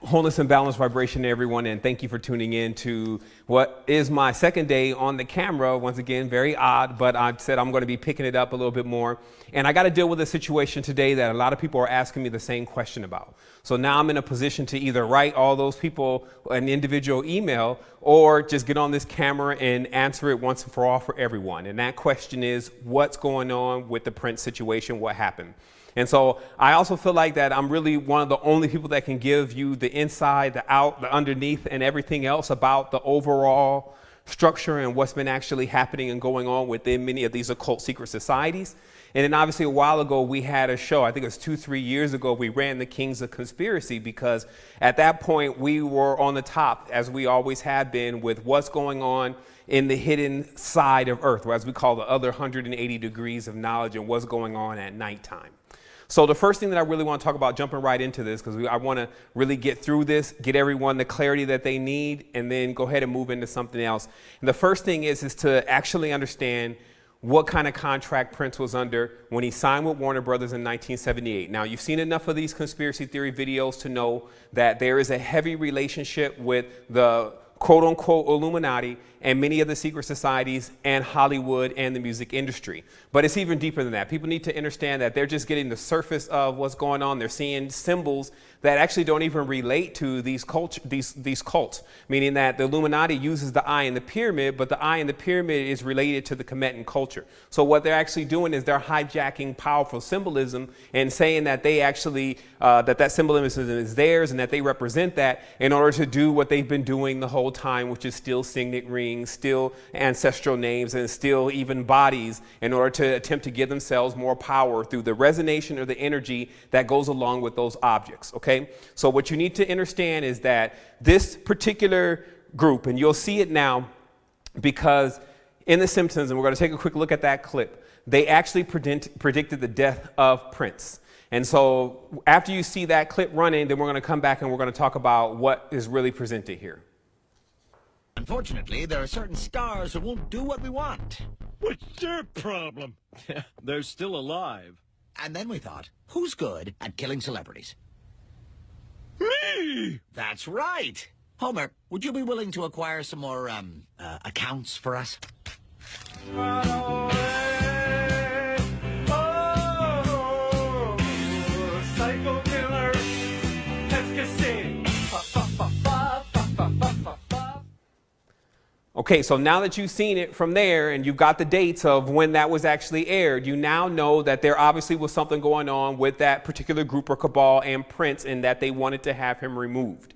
Wholeness and balance vibration to everyone, and thank you for tuning in to what is my second day on the camera. Once again, very odd, but I said I'm going to be picking it up a little bit more. And I got to deal with a situation today that a lot of people are asking me the same question about. So now I'm in a position to either write all those people an individual email or just get on this camera and answer it once and for all for everyone. And that question is, what's going on with the Prince situation? What happened? And so I also feel like that I'm really one of the only people that can give you the inside, the out, the underneath, and everything else about the overall structure and what's been actually happening and going on within many of these occult secret societies. And then obviously a while ago, we had a show, I think it was 2-3 years ago, we ran the Kings of Conspiracy, because at that point we were on the top, as we always have been, with what's going on in the hidden side of Earth, or as we call the other 180 degrees of knowledge, and what's going on at nighttime. So the first thing that I really want to talk about, jumping right into this, because I want to really get through this, get everyone the clarity that they need, and then go ahead and move into something else. And the first thing is to actually understand what kind of contract Prince was under when he signed with Warner Brothers in 1978. Now, you've seen enough of these conspiracy theory videos to know that there is a heavy relationship with the quote-unquote Illuminati and many of the secret societies and Hollywood and the music industry. But it's even deeper than that. People need to understand that they're just getting the surface of what's going on. They're seeing symbols that actually don't even relate to these cults, meaning that the Illuminati uses the eye in the pyramid, but the eye in the pyramid is related to the Kemetan culture. So what they're actually doing is they're hijacking powerful symbolism and saying that they actually, that symbolism is theirs and that they represent that in order to do what they've been doing the whole time, which is steal signet rings, steal ancestral names, and steal even bodies in order to attempt to give themselves more power through the resonation or the energy that goes along with those objects, okay? So what you need to understand is that this particular group, and you'll see it now because in The Simpsons, and we're going to take a quick look at that clip, they actually predicted the death of Prince. And so after you see that clip running, then we're going to come back and we're going to talk about what is really presented here. Unfortunately, there are certain stars who won't do what we want. What's their problem? They're still alive. And then we thought, who's good at killing celebrities? Me! That's right. Homer, would you be willing to acquire some more, accounts for us? Psycho killer. Okay, so now that you've seen it from there and you've got the dates of when that was actually aired, you now know that there obviously was something going on with that particular group or cabal and Prince, and that they wanted to have him removed.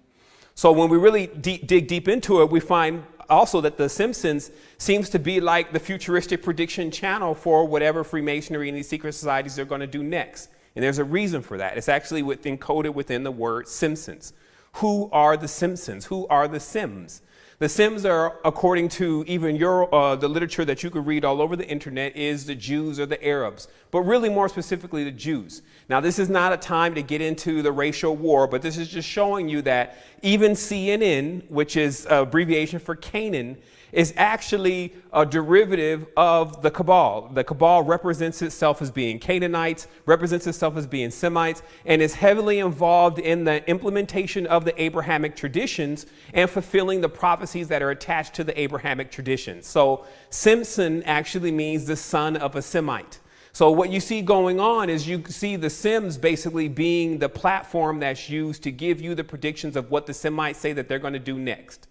So when we really dig deep into it, we find also that The Simpsons seems to be like the futuristic prediction channel for whatever Freemasonry and these secret societies are going to do next. And there's a reason for that. It's actually encoded within the word Simpsons. Who are the Simpsons? Who are the Sims? The Sims are, according to even the literature that you could read all over the internet, is the Jews or the Arabs, but really more specifically the Jews. Now, this is not a time to get into the racial war, but this is just showing you that even CNN, which is an abbreviation for Canaan, is actually a derivative of the Cabal. The Cabal represents itself as being Canaanites, represents itself as being Semites, and is heavily involved in the implementation of the Abrahamic traditions and fulfilling the prophecies that are attached to the Abrahamic traditions. So Simpson actually means the son of a Semite. So what you see going on is you see the Sims basically being the platform that's used to give you the predictions of what the Semites say that they're going to do next.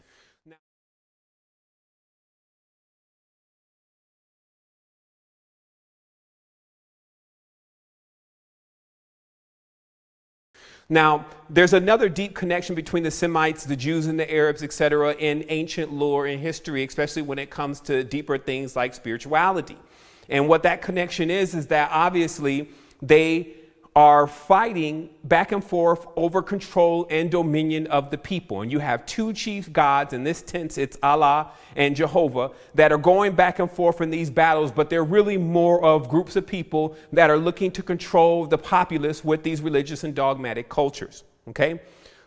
Now, there's another deep connection between the Semites, the Jews, and the Arabs, etc., in ancient lore and history, especially when it comes to deeper things like spirituality. And what that connection is that obviously they are fighting back and forth over control and dominion of the people. And you have two chief gods, in this tense it's Allah and Jehovah, that are going back and forth in these battles, but they're really more of groups of people that are looking to control the populace with these religious and dogmatic cultures. Okay?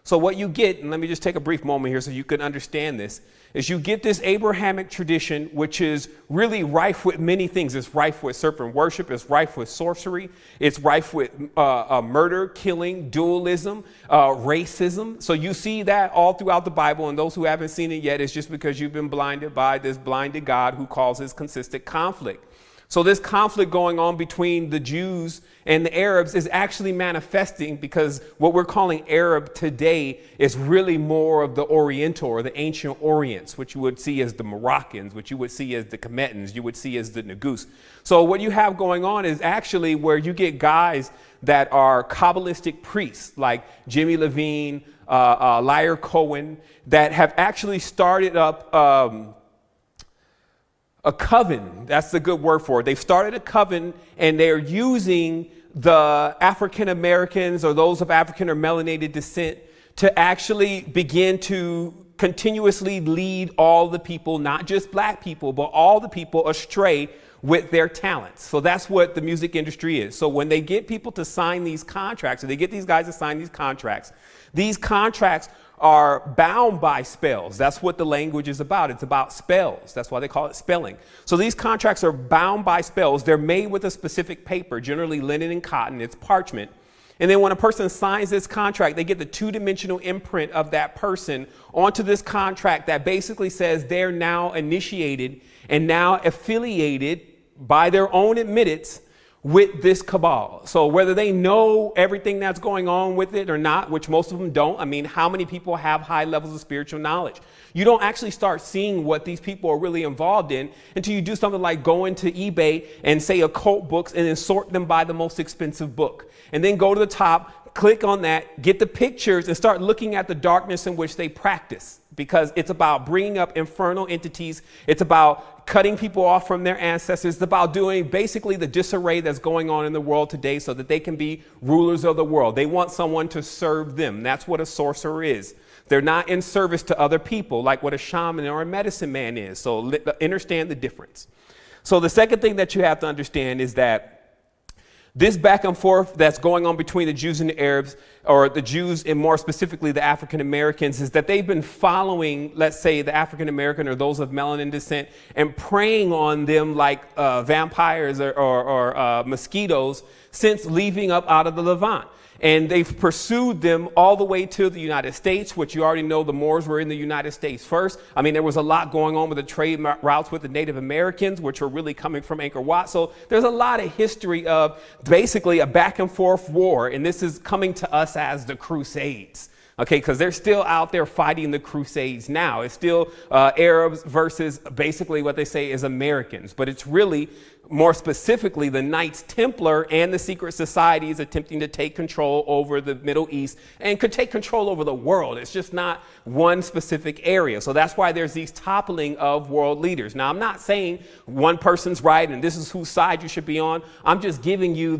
So what you get, and let me just take a brief moment here so you can understand this, is you get this Abrahamic tradition, which is really rife with many things. It's rife with serpent worship. It's rife with sorcery. It's rife with murder, killing, dualism, racism. So you see that all throughout the Bible. And those who haven't seen it yet, it's just because you've been blinded by this blinded God who causes consistent conflict. So this conflict going on between the Jews and the Arabs is actually manifesting because what we're calling Arab today is really more of the Oriental or the ancient Orients, which you would see as the Moroccans, which you would see as the Kemetans, you would see as the Negus. So what you have going on is actually where you get guys that are Kabbalistic priests like Jimmy Levine, Lyre Cohen, that have actually started up a coven. That's the good word for it. They've started a coven and they're using the African Americans or those of African or melanated descent to actually begin to continuously lead all the people, not just black people, but all the people astray with their talents. So that's what the music industry is. So when they get people to sign these contracts, or they get these guys to sign these contracts are bound by spells. That's what the language is about. It's about spells. That's why they call it spelling. So these contracts are bound by spells. They're made with a specific paper, generally linen and cotton. It's parchment. And then when a person signs this contract, they get the two-dimensional imprint of that person onto this contract that basically says they're now initiated and now affiliated by their own admittance with this cabal. So whether they know everything that's going on with it or not, which most of them don't. I mean, how many people have high levels of spiritual knowledge? You don't actually start seeing what these people are really involved in until you do something like go into eBay and say occult books and then sort them by the most expensive book. And then go to the top, click on that, get the pictures and start looking at the darkness in which they practice. Because it's about bringing up infernal entities. It's about cutting people off from their ancestors. It's about doing basically the disarray that's going on in the world today so that they can be rulers of the world. They want someone to serve them. That's what a sorcerer is. They're not in service to other people like what a shaman or a medicine man is. So understand the difference. So the second thing that you have to understand is that this back and forth that's going on between the Jews and the Arabs, or the Jews and more specifically the African Americans, is that they've been following, let's say, the African American or those of melanin descent and preying on them like vampires or mosquitoes since leaving up out of the Levant. And they've pursued them all the way to the United States, which you already know the Moors were in the United States first. I mean, there was a lot going on with the trade routes with the Native Americans, which were really coming from Angkor Wat. So there's a lot of history of basically a back and forth war. And this is coming to us as the Crusades. Okay, because they're still out there fighting the Crusades now. It's still Arabs versus basically what they say is Americans. But it's really more specifically the Knights Templar and the secret societies attempting to take control over the Middle East and could take control over the world. It's just not one specific area. So that's why there's these toppling of world leaders. Now, I'm not saying one person's right and this is whose side you should be on. I'm just giving you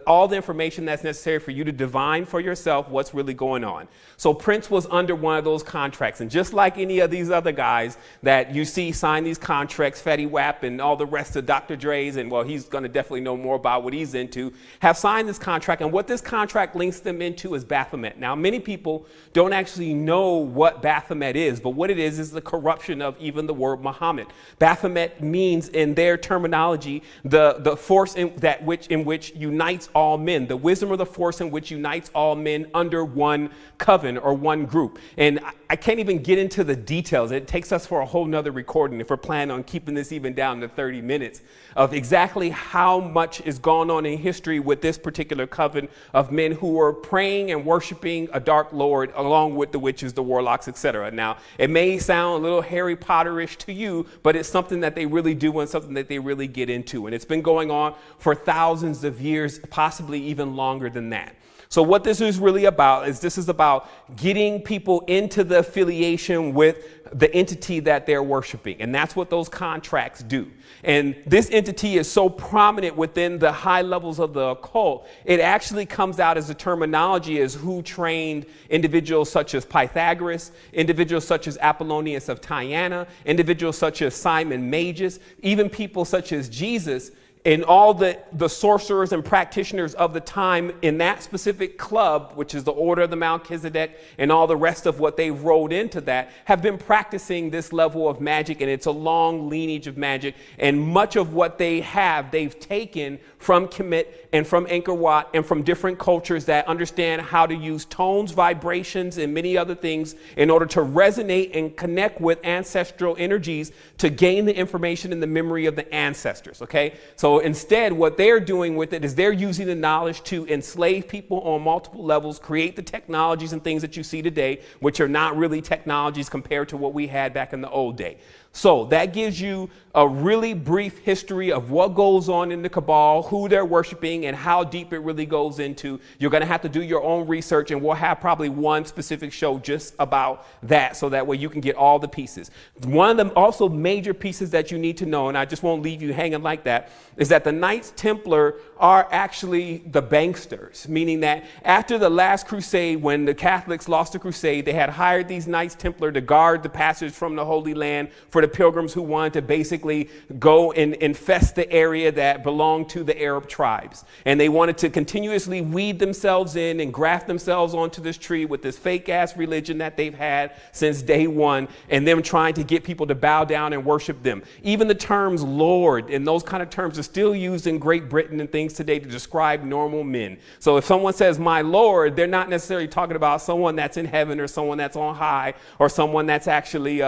all the information that's necessary for you to divine for yourself what's really going on. So Prince was under one of those contracts. And just like any of these other guys that you see sign these contracts, Fetty Wap and all the rest of Dr. Dre's, and well, he's going to definitely know more about what he's into, have signed this contract. And what this contract links them into is Baphomet. Now, many people don't actually know what Baphomet is, but what it is the corruption of even the word Muhammad. Baphomet means, in their terminology, the force in which unites all men, the wisdom or the force in which unites all men under one covenant or one group. And I can't even get into the details. It takes us for a whole nother recording if we're planning on keeping this even down to 30 minutes of exactly how much is going on in history with this particular coven of men who are praying and worshiping a dark lord along with the witches, the warlocks, etc. Now, it may sound a little Harry Potterish to you, but it's something that they really do and something that they really get into. And it's been going on for thousands of years, possibly even longer than that. So what this is really about is this is about getting people into the affiliation with the entity that they're worshiping. And that's what those contracts do. And this entity is so prominent within the high levels of the occult, it actually comes out as a terminology as who trained individuals such as Pythagoras, individuals such as Apollonius of Tyana, individuals such as Simon Magus, even people such as Jesus and all the sorcerers and practitioners of the time in that specific club, which is the Order of the Melchizedek, and all the rest of what they've rolled into that, have been practicing this level of magic, and it's a long lineage of magic. And much of what they've taken from Kemet and from Angkor Wat and from different cultures that understand how to use tones, vibrations, and many other things in order to resonate and connect with ancestral energies to gain the information and the memory of the ancestors. Okay, so instead, what they're doing with it is they're using the knowledge to enslave people on multiple levels, create the technologies and things that you see today, which are not really technologies compared to what we had back in the old day. So that gives you a really brief history of what goes on in the cabal, who they're worshiping, and how deep it really goes into. You're going to have to do your own research, and we'll have probably one specific show just about that, so that way you can get all the pieces. One of the also major pieces that you need to know, and I just won't leave you hanging like that, is that the Knights Templar are actually the banksters, meaning that after the last crusade, when the Catholics lost the crusade, they had hired these Knights Templar to guard the passage from the Holy Land for the pilgrims who wanted to basically go and infest the area that belonged to the Arab tribes. And they wanted to continuously weed themselves in and graft themselves onto this tree with this fake ass religion that they've had since day one, and them trying to get people to bow down and worship them. Even the terms Lord and those kind of terms are still used in Great Britain and things today to describe normal men. So if someone says my Lord, they're not necessarily talking about someone that's in heaven or someone that's on high or someone that's actually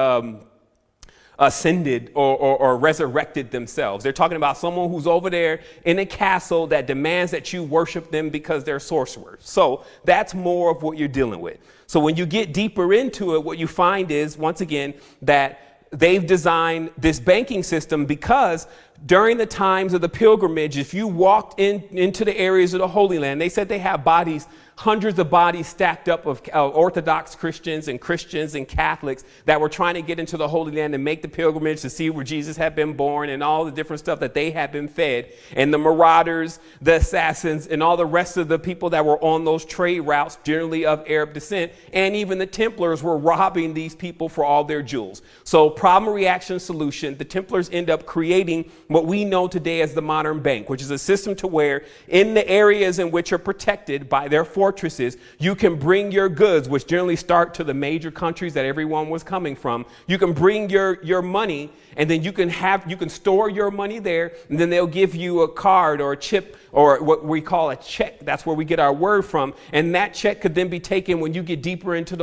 ascended or resurrected themselves. They're talking about someone who's over there in a castle that demands that you worship them because they're sorcerers. So that's more of what you're dealing with. So when you get deeper into it, what you find is, once again, that they've designed this banking system because during the times of the pilgrimage, if you walked into the areas of the Holy Land, they said they have bodies, hundreds of bodies stacked up of Orthodox Christians and Catholics that were trying to get into the Holy Land and make the pilgrimage to see where Jesus had been born and all the different stuff that they had been fed. And the marauders, the assassins, and all the rest of the people that were on those trade routes, generally of Arab descent, and even the Templars were robbing these people for all their jewels. So problem, reaction, solution, the Templars end up creating what we know today as the modern bank, which is a system to where in the areas in which are protected by their fortresses, you can bring your goods, which generally start to the major countries that everyone was coming from. You can bring your money, and then you can store your money there, and then they'll give you a card or a chip or what we call a check. That's where we get our word from. And that check could then be taken when you get deeper into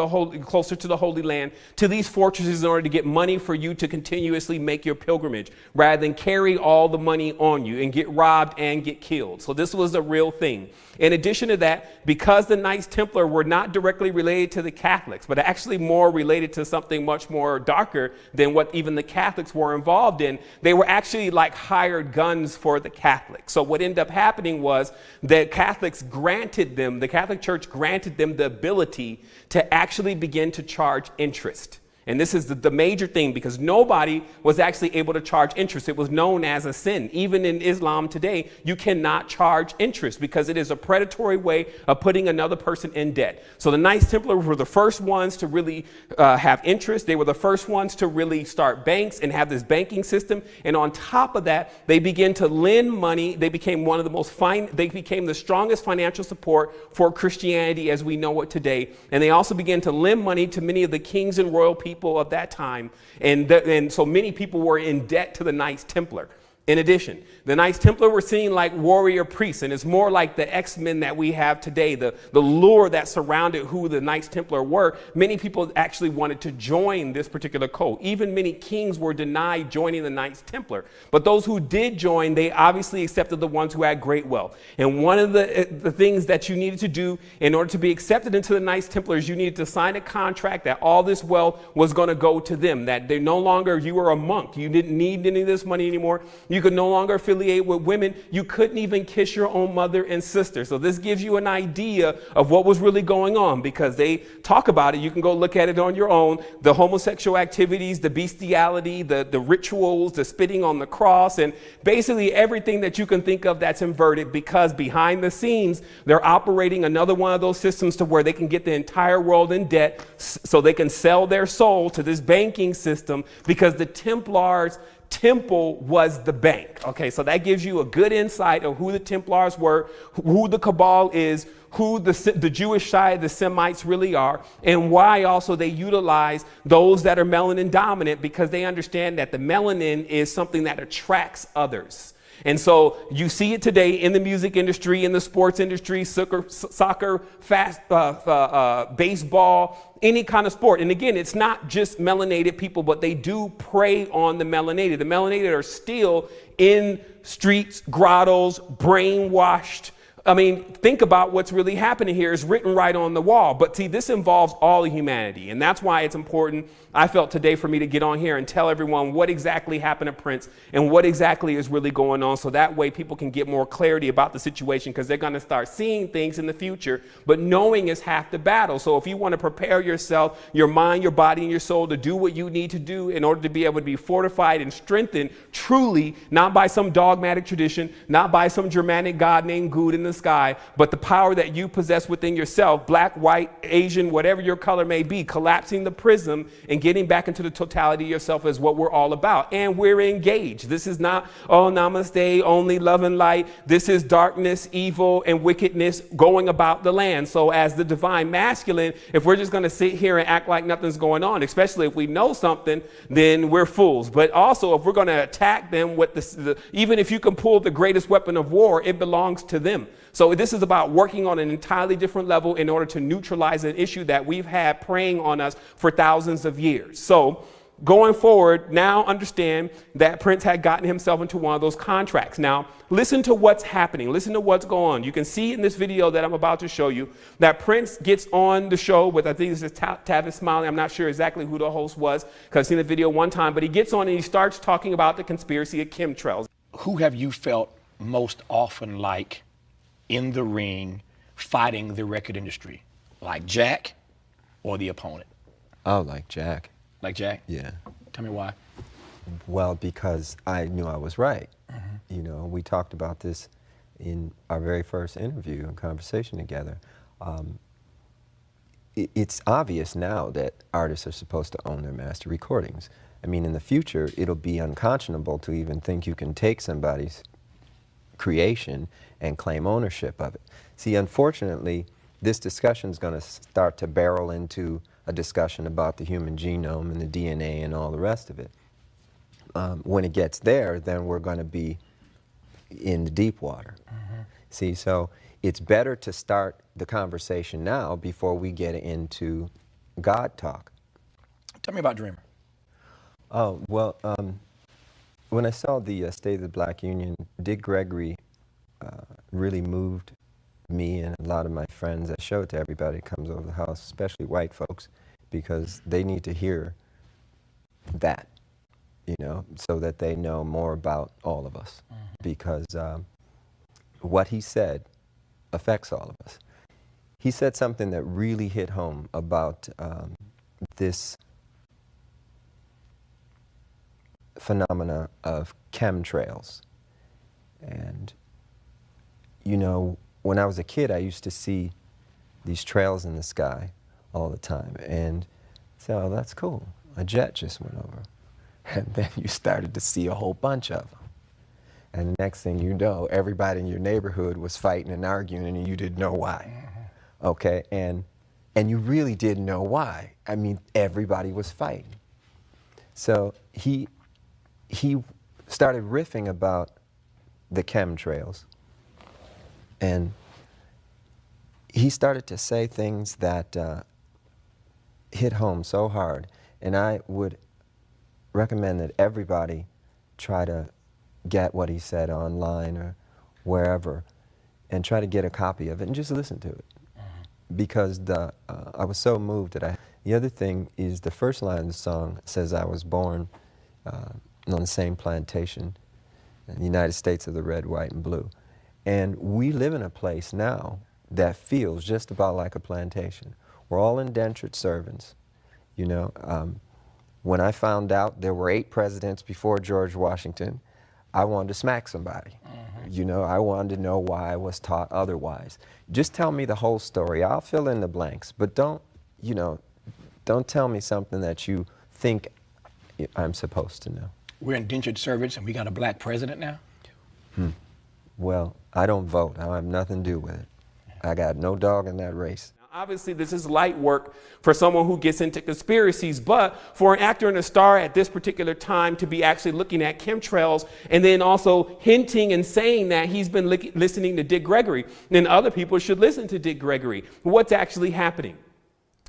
closer to the Holy Land, to these fortresses in order to get money for you to continuously make your pilgrimage, rather than carry all the money on you and get robbed and get killed. So this was a real thing. In addition to that, because the Knights Templar were not directly related to the Catholics, but actually more related to something much more darker than what even the Catholics were involved in, they were actually like hired guns for the Catholics. So what ended up happening was that the Catholic Church granted them the ability to actually begin to charge interest. And this is the major thing, because nobody was actually able to charge interest. It was known as a sin. Even in Islam today, you cannot charge interest because it is a predatory way of putting another person in debt. So the Knights Templar were the first ones to really have interest. They were the first ones to really start banks and have this banking system. And on top of that, they began to lend money. They became they became the strongest financial support for Christianity as we know it today. And they also began to lend money to many of the kings and royal people of that time, and so many people were in debt to the Knights Templar. In addition, the Knights Templar were seen like warrior priests, and it's more like the X-Men that we have today, the lure that surrounded who the Knights Templar were. Many people actually wanted to join this particular cult. Even many kings were denied joining the Knights Templar. But those who did join, they obviously accepted the ones who had great wealth. And one of the things that you needed to do in order to be accepted into the Knights Templars, you needed to sign a contract that all this wealth was going to go to them, that they no longer, you were a monk, you didn't need any of this money anymore. You could no longer affiliate with women. You couldn't even kiss your own mother and sister. So this gives you an idea of what was really going on, because they talk about it. You can go look at it on your own. The homosexual activities, the bestiality, the rituals, the spitting on the cross, and basically everything that you can think of that's inverted, because behind the scenes, they're operating another one of those systems to where they can get the entire world in debt so they can sell their soul to this banking system, because the Templars temple was the bank. Okay, so that gives you a good insight of who the Templars were, who the Cabal is, who the Jewish side, the Semites really are, and why also they utilize those that are melanin dominant, because they understand that the melanin is something that attracts others. And so you see it today in the music industry, in the sports industry, soccer, baseball, any kind of sport. And again, it's not just melanated people, but they do prey on the melanated. The melanated are still in streets, grottos, brainwashed. I mean, think about what's really happening here is written right on the wall. But see, this involves all of humanity. And that's why it's important, I felt today, for me to get on here and tell everyone what exactly happened to Prince and what exactly is really going on. So that way people can get more clarity about the situation, because they're going to start seeing things in the future. But knowing is half the battle. So if you want to prepare yourself, your mind, your body, and your soul to do what you need to do in order to be able to be fortified and strengthened truly, not by some dogmatic tradition, not by some Germanic God named Good in the sky, but the power that you possess within yourself, black, white, Asian, whatever your color may be, collapsing the prism and getting back into the totality of yourself is what we're all about. And we're engaged. This is not, oh, namaste, only love and light. This is darkness, evil, and wickedness going about the land. So as the divine masculine, if we're just going to sit here and act like nothing's going on, especially if we know something, then we're fools. But also, if we're going to attack them with even if you can pull the greatest weapon of war, it belongs to them. So this is about working on an entirely different level in order to neutralize an issue that we've had preying on us for thousands of years. So going forward, now understand that Prince had gotten himself into one of those contracts. Now, listen to what's happening. Listen to what's going on. You can see in this video that I'm about to show you that Prince gets on the show with, I think this is Tavis Smiley. I'm not sure exactly who the host was, because I've seen the video one time, but he gets on and he starts talking about the conspiracy of chemtrails. Who have you felt most often like in the ring fighting the record industry? Like Jack or the opponent? Oh, like Jack. Like Jack? Yeah. Tell me why. Well, because I knew I was right. You know, we talked about this in our very first interview and conversation together. It's obvious now that artists are supposed to own their master recordings. I mean, in the future, it'll be unconscionable to even think you can take somebody's creation and claim ownership of it. See, unfortunately, this discussion is going to start to barrel into a discussion about the human genome and the DNA and all the rest of it. When it gets there, then we're going to be in the deep water. See, so it's better to start the conversation now before we get into God talk. Tell me about Dreamer. Oh, well, when I saw the State of the Black Union, Dick Gregory really moved me and a lot of my friends. I show it to everybody that comes over the house, especially white folks, because they need to hear that, you know, so that they know more about all of us. Because what he said affects all of us. He said something that really hit home about this phenomena of chemtrails. And, you know, when I was a kid, I used to see these trails in the sky all the time. And say, oh, that's cool. A jet just went over. And then you started to see a whole bunch of them. And the next thing you know, everybody in your neighborhood was fighting and arguing, and you didn't know why. Okay, and you really didn't know why. I mean, everybody was fighting. So he started riffing about the chemtrails, and he started to say things that hit home so hard. And I would recommend that everybody try to get what he said online or wherever and try to get a copy of it and just listen to it. Because I was so moved that the other thing is the first line of the song says, I was born on the same plantation in the United States of the red, white, and blue. And we live in a place now that feels just about like a plantation. We're all indentured servants, you know. When I found out there were 8 presidents before George Washington, I wanted to smack somebody. You know, I wanted to know why I was taught otherwise. Just tell me the whole story. I'll fill in the blanks, but don't tell me something that you think I'm supposed to know. we're indentured servants and we got a black president now? Well, I don't vote. I have nothing to do with it. I got no dog in that race. Obviously, this is light work for someone who gets into conspiracies, but for an actor and a star at this particular time to be actually looking at chemtrails and then also hinting and saying that he's been listening to Dick Gregory, then other people should listen to Dick Gregory. What's actually happening?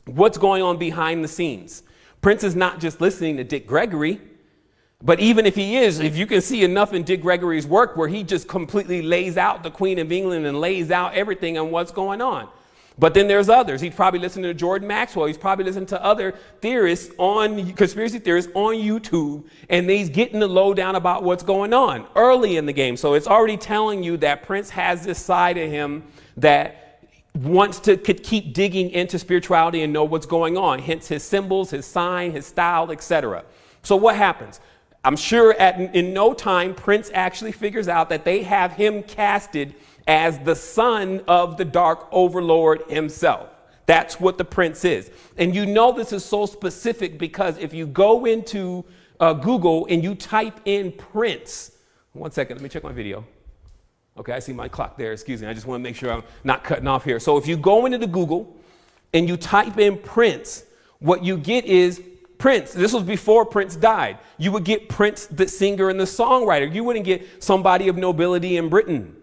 What's going on behind the scenes? Prince is not just listening to Dick Gregory, but even if he is, if you can see enough in Dick Gregory's work where he just completely lays out the Queen of England and lays out everything on what's going on. But then there's others. He's probably listening to Jordan Maxwell. He's probably listening to other theorists conspiracy theorists on YouTube, and he's getting the lowdown about what's going on early in the game. So it's already telling you that Prince has this side of him that wants to keep digging into spirituality and know what's going on. Hence his symbols, his sign, his style, etc. So what happens? I'm sure in no time, Prince actually figures out that they have him casted as the son of the dark overlord himself. That's what the prince is. And you know this is so specific because if you go into Google and you type in Prince, 1 second, let me check my video. Okay, I see my clock there, excuse me. I just want to make sure I'm not cutting off here. So if you go into the Google and you type in Prince, what you get is Prince. This was before Prince died. You would get Prince, the singer and the songwriter. You wouldn't get somebody of nobility in Britain.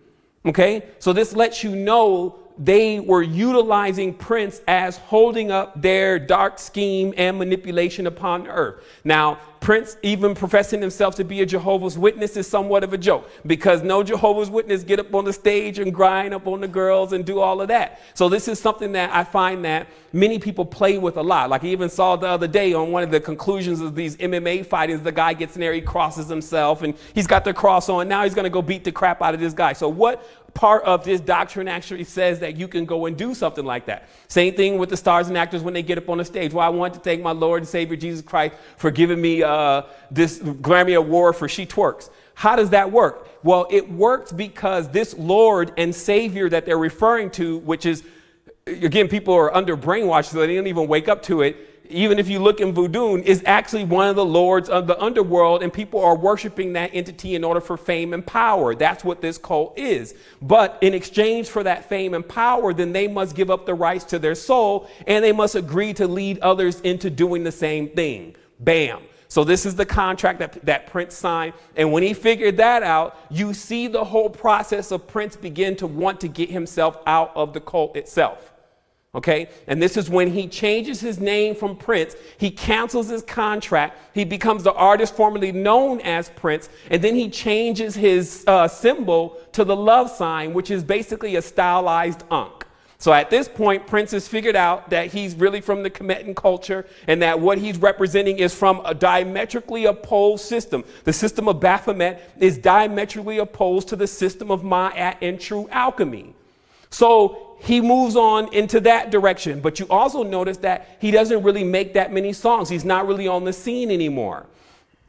Okay, so this lets you know they were utilizing Prince as holding up their dark scheme and manipulation upon earth. Now, Prince even professing himself to be a Jehovah's Witness is somewhat of a joke because no Jehovah's Witness get up on the stage and grind up on the girls and do all of that. So this is something that I find that many people play with a lot. Like I even saw the other day on one of the conclusions of these MMA fightings, the guy gets in there, he crosses himself and he's got the cross on. Now he's going to go beat the crap out of this guy. So what part of this doctrine actually says that you can go and do something like that? Same thing with the stars and actors when they get up on the stage. Well, I want to thank my Lord and Savior Jesus Christ for giving me this Grammy Award for She Twerks. How does that work? Well, it works because this Lord and Savior that they're referring to, which is, again, people are under brainwashed, so they don't even wake up to it. Even if you look in voodoo, is actually one of the lords of the underworld, and people are worshiping that entity in order for fame and power. That's what this cult is. But in exchange for that fame and power, then they must give up the rights to their soul, and they must agree to lead others into doing the same thing. Bam. So this is the contract that Prince signed. And when he figured that out, you see the whole process of Prince begin to want to get himself out of the cult itself. Okay, and this is when he changes his name from Prince. He cancels his contract. He becomes the artist formerly known as Prince. And then he changes his symbol to the love sign, which is basically a stylized ankh. So at this point, Prince has figured out that he's really from the Kemetan culture and that what he's representing is from a diametrically opposed system. The system of Baphomet is diametrically opposed to the system of Ma'at and true alchemy. So he moves on into that direction. But you also notice that he doesn't really make that many songs. He's not really on the scene anymore.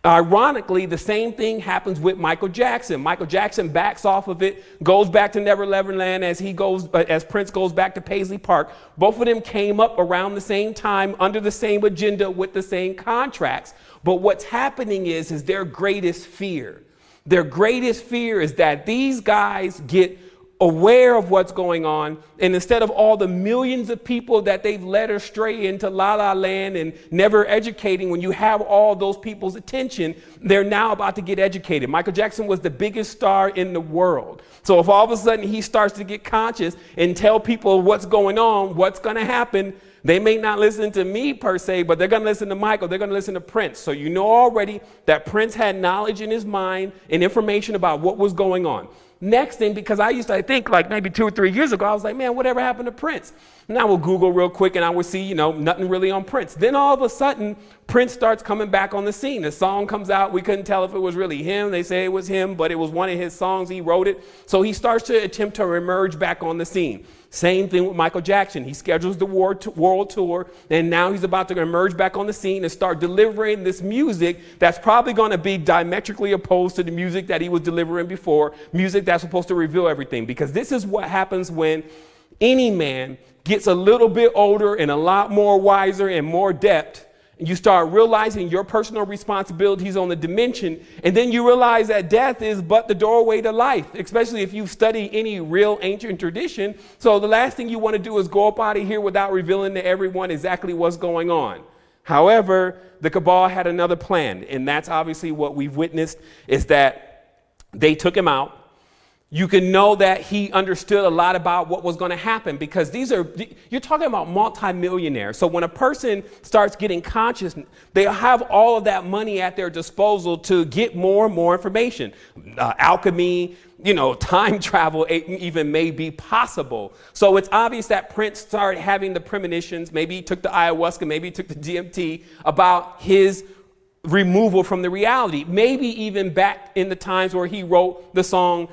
Ironically, the same thing happens with Michael Jackson. Michael Jackson backs off of it, goes back to Neverland as Prince goes back to Paisley Park. Both of them came up around the same time under the same agenda with the same contracts. But what's happening is their greatest fear. Their greatest fear is that these guys get aware of what's going on, and instead of all the millions of people that they've led astray into La La Land and never educating, when you have all those people's attention, they're now about to get educated. Michael Jackson was the biggest star in the world. So if all of a sudden he starts to get conscious and tell people what's going on, what's going to happen, they may not listen to me per se, but they're going to listen to Michael. They're going to listen to Prince. So you know already that Prince had knowledge in his mind and information about what was going on. Next thing, because I used to think like maybe 2 or 3 years ago, I was like, man, whatever happened to Prince? And I will Google real quick and I will see, nothing really on Prince. Then all of a sudden, Prince starts coming back on the scene. The song comes out. We couldn't tell if it was really him. They say it was him, but it was one of his songs. He wrote it. So he starts to attempt to emerge back on the scene. Same thing with Michael Jackson. He schedules the world tour, and now he's about to emerge back on the scene and start delivering this music that's probably going to be diametrically opposed to the music that he was delivering before, music that's supposed to reveal everything. Because this is what happens when any man gets a little bit older and a lot more wiser and more depth, You start realizing your personal responsibilities on the dimension, and then you realize that death is but the doorway to life, especially if you study any real ancient tradition. So the last thing you want to do is go up out of here without revealing to everyone exactly what's going on. However, the cabal had another plan, and that's obviously what we've witnessed, is that they took him out. You can know that he understood a lot about what was going to happen, because you're talking about multimillionaires. So when a person starts getting conscious, they have all of that money at their disposal to get more and more information. Alchemy, time travel even may be possible. So it's obvious that Prince started having the premonitions. Maybe he took the ayahuasca, maybe he took the DMT, about his removal from the reality. Maybe even back in the times where he wrote the song,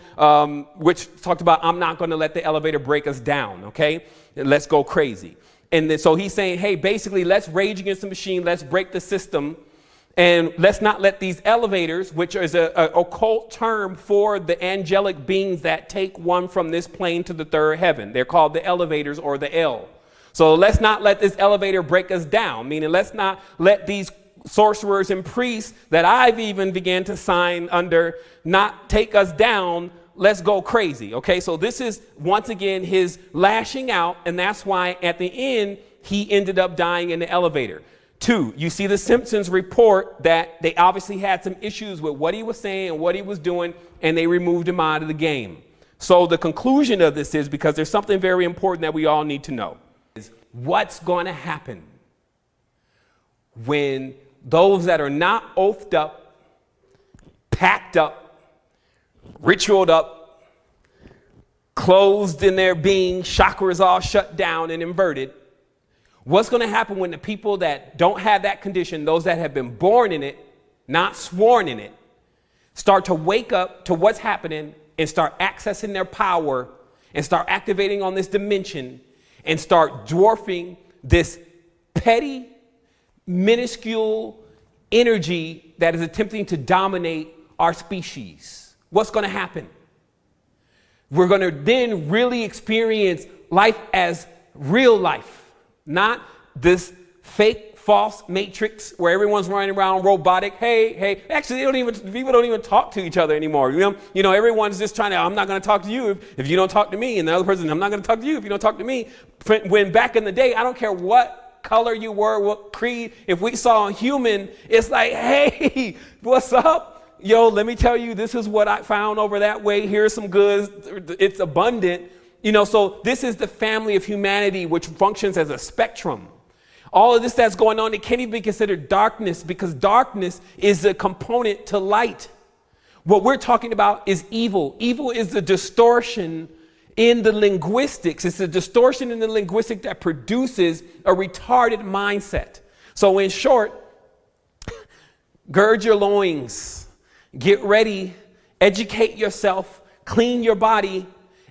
which talked about, I'm not going to let the elevator break us down. Okay, let's go crazy. And then, so he's saying, hey, basically, let's rage against the machine. Let's break the system. And let's not let these elevators, which is an occult term for the angelic beings that take one from this plane to the third heaven. They're called the elevators, or the L. So let's not let this elevator break us down, meaning let's not let these sorcerers and priests that I've even began to sign under not take us down. Let's go crazy. Okay, so this is once again his lashing out, and that's why at the end he ended up dying in the elevator. 2, you see the Simpsons report that they obviously had some issues with what he was saying and what he was doing, and they removed him out of the game. So the conclusion of this is, because there's something very important that we all need to know, is what's going to happen when those that are not oathed up, packed up, ritualed up, closed in their being, chakras all shut down and inverted. What's going to happen when the people that don't have that condition, those that have been born in it, not sworn in it, start to wake up to what's happening and start accessing their power and start activating on this dimension and start dwarfing this petty, minuscule energy that is attempting to dominate our species? What's going to happen? We're going to then really experience life as real life, not this fake, false matrix where everyone's running around robotic. Hey. Actually, people don't even talk to each other anymore. Everyone's just trying to, I'm not going to talk to you if you don't talk to me. And the other person, I'm not going to talk to you if you don't talk to me. When back in the day, I don't care what color you were, what creed, if we saw a human, it's like, hey, what's up? Yo, let me tell you, this is what I found over that way. Here's some goods. It's abundant. So this is the family of humanity, which functions as a spectrum. All of this that's going on, it can't even be considered darkness, because darkness is a component to light. What we're talking about is evil. Evil is the distortion in the linguistics. It's a distortion in the linguistic that produces a retarded mindset. So in short, gird your loins, get ready, educate yourself, clean your body,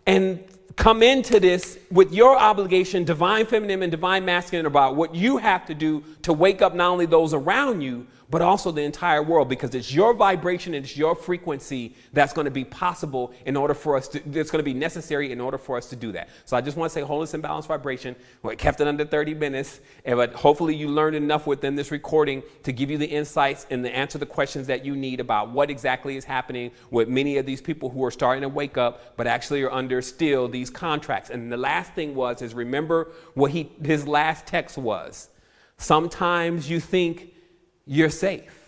and come into this with your obligation, divine feminine and divine masculine, about what you have to do to wake up not only those around you, but also the entire world, because it's your vibration and it's your frequency that's going to be possible in order for us to, that's going to be necessary in order for us to do that. So I just want to say wholeness and balanced vibration. We kept it under 30 minutes, but hopefully you learned enough within this recording to give you the insights and to answer the questions that you need about what exactly is happening with many of these people who are starting to wake up, but actually are under still these contracts. And the last thing is remember what his last text was. Sometimes you think you're safe.